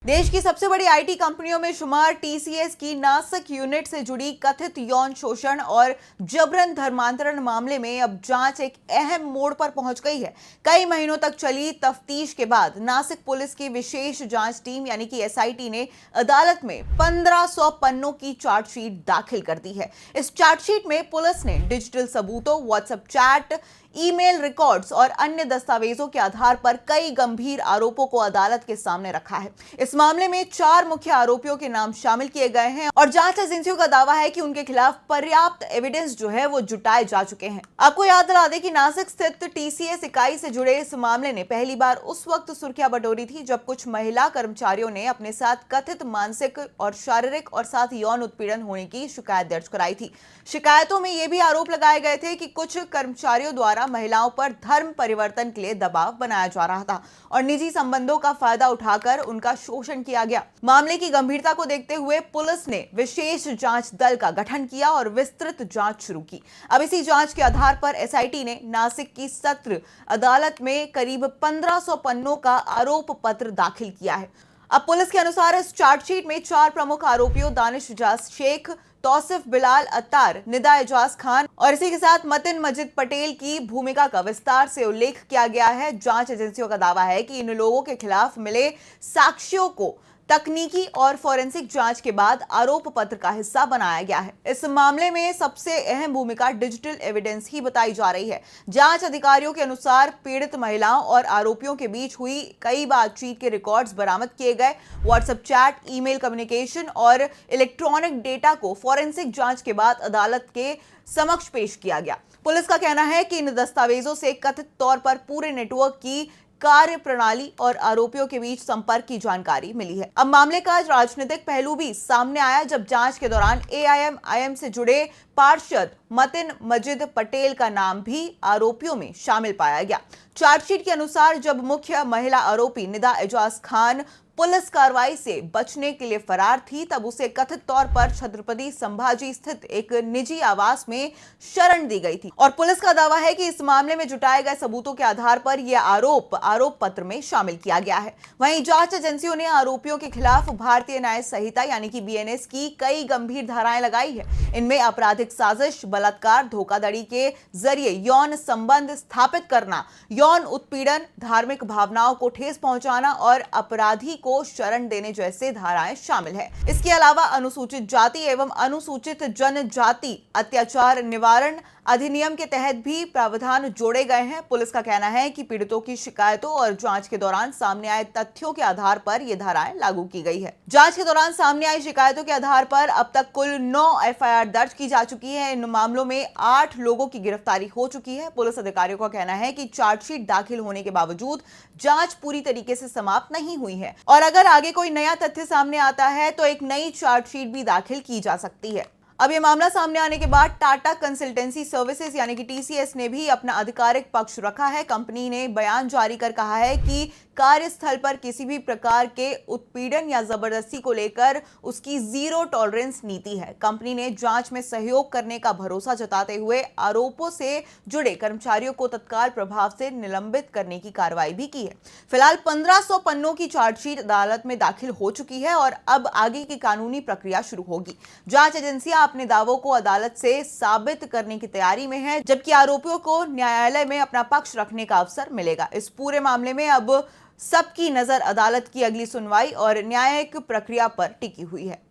देश की सबसे बड़ी आईटी कंपनियों में शुमार टीसीएस की नासिक यूनिट से जुड़ी कथित यौन शोषण और जबरन धर्मांतरण मामले में अब जांच एक अहम मोड़ पर पहुंच गई है। कई महीनों तक चली तफ्तीश के बाद नासिक पुलिस की विशेष जांच टीम यानी कि एसआईटी ने अदालत में 1500 पन्नों की चार्जशीट दाखिल कर दी है। इस चार्जशीट में पुलिस ने डिजिटल सबूतों, व्हाट्सएप चैट, ईमेल रिकॉर्ड्स और अन्य दस्तावेजों के आधार पर कई गंभीर आरोपों को अदालत के सामने रखा है। इस मामले में 4 मुख्य आरोपियों के नाम शामिल किए गए हैं और जांच एजेंसियों का दावा है कि उनके खिलाफ पर्याप्त एविडेंस जो है वो जुटाए जा चुके हैं। आपको याद दिला दें कि नासिक स्थित टीसीएस इकाई से जुड़े इस मामले ने पहली बार उस वक्त सुर्खियां बटोरी थी जब कुछ महिला कर्मचारियों ने अपने साथ कथित मानसिक और शारीरिक और साथ यौन उत्पीड़न होने की शिकायत दर्ज कराई थी। शिकायतों में यह भी आरोप लगाए गए थे कि कुछ कर्मचारियों द्वारा महिलाओं पर धर्म परिवर्तन के लिए दबाव बनाया जा रहा था और निजी संबंधों का फायदा उठाकर उनका शोषण किया गया। मामले की गंभीरता को देखते हुए पुलिस ने विशेष जांच दल का गठन किया और विस्तृत जांच शुरू की। अब इसी जांच के आधार पर एसआईटी ने नासिक की सत्र अदालत में करीब 1500 पन्नों का आरोप पत्र दाखिल किया है। अब पुलिस के अनुसार इस चार्जशीट में 4 प्रमुख आरोपियों दानिश इजाज शेख, तौसिफ बिलाल अत्तार, निदा एजाज खान और इसी के साथ मतिन मजिद पटेल की भूमिका का विस्तार से उल्लेख किया गया है। जांच एजेंसियों का दावा है कि इन लोगों के खिलाफ मिले साक्ष्यों को तकनीकी और फोरेंसिक जांच के बाद आरोप पत्र का हिस्सा बनाया गया है। इस मामले में सबसे अहम भूमिका डिजिटल एविडेंस ही बताई जा रही है। जांच अधिकारियों के अनुसार पीड़ित महिलाओं और आरोपियों के बीच हुई कई बातचीत के रिकॉर्ड्स बरामद किए गए। व्हाट्सएप चैट, ईमेल कम्युनिकेशन और इलेक्ट्रॉनिक डेटा को फोरेंसिक जांच के बाद अदालत के समक्ष पेश किया गया। पुलिस का कहना है कि इन दस्तावेजों से कथित तौर पर पूरे नेटवर्क की कार्य प्रणाली और आरोपियों के बीच संपर्क की जानकारी मिली है। अब मामले का राजनीतिक पहलू भी सामने आया जब जांच के दौरान एआईएमआईएम से जुड़े पार्षद मतिन मजिद पटेल का नाम भी आरोपियों में शामिल पाया गया। चार्जशीट के अनुसार जब मुख्य महिला आरोपी निदा एजाज खान पुलिस कार्रवाई से बचने के लिए फरार थी तब उसे कथित तौर पर छत्रपति संभाजी स्थित एक निजी आवास में शरण दी गई थी और पुलिस का दावा है कि इस मामले में जुटाए गए सबूतों के आधार पर यह आरोप पत्र में शामिल किया गया है। वहीं जांच एजेंसियों ने आरोपियों के खिलाफ भारतीय न्याय संहिता यानी कि बीएनएस की कई गंभीर धाराएं लगाई है। इनमें आपराधिक साजिश, बलात्कार, धोखाधड़ी के जरिए यौन संबंध स्थापित करना, यौन उत्पीड़न, धार्मिक भावनाओं को ठेस पहुंचाना और अपराधी को शरण देने जैसे धाराएं शामिल है। इसके अलावा अनुसूचित जाति एवं अनुसूचित जनजाति अत्याचार निवारण अधिनियम के तहत भी प्रावधान जोड़े गए हैं। पुलिस का कहना है कि पीड़ितों की शिकायतों और जांच के दौरान सामने आए तथ्यों के आधार पर यह धाराएं लागू की गई है। जांच के दौरान सामने आई शिकायतों के आधार पर अब तक कुल 9 एफआईआर दर्ज की जा चुकी है। इन मामलों में 8 लोगों की गिरफ्तारी हो चुकी है। पुलिस अधिकारियों का कहना है कि चार्जशीट दाखिल होने के बावजूद जांच पूरी तरीके से समाप्त नहीं हुई है और अगर आगे कोई नया तथ्य सामने आता है तो एक नई चार्जशीट भी दाखिल की जा सकती है। अब ये मामला सामने आने के बाद टाटा कंसल्टेंसी सर्विसेज यानी कि टीसीएस ने भी अपना आधिकारिक पक्ष रखा है। कंपनी ने बयान जारी कर कहा है कि कार्यस्थल पर किसी भी प्रकार के उत्पीड़न या जबरदस्ती को लेकर उसकी जीरो टॉलरेंस नीति है। कंपनी ने जांच में सहयोग करने का भरोसा जताते हुए आरोपों से जुड़े कर्मचारियों को तत्काल प्रभाव से निलंबित करने की कार्रवाई भी की है। फिलहाल 1500 पन्नों की चार्जशीट अदालत में दाखिल हो चुकी है और अब आगे की कानूनी प्रक्रिया शुरू होगी। जांच एजेंसियां अपने दावों को अदालत से साबित करने की तैयारी में है, जबकि आरोपियों को न्यायालय में अपना पक्ष रखने का अवसर मिलेगा। इस पूरे मामले में अब सबकी नजर अदालत की अगली सुनवाई और न्यायिक प्रक्रिया पर टिकी हुई है।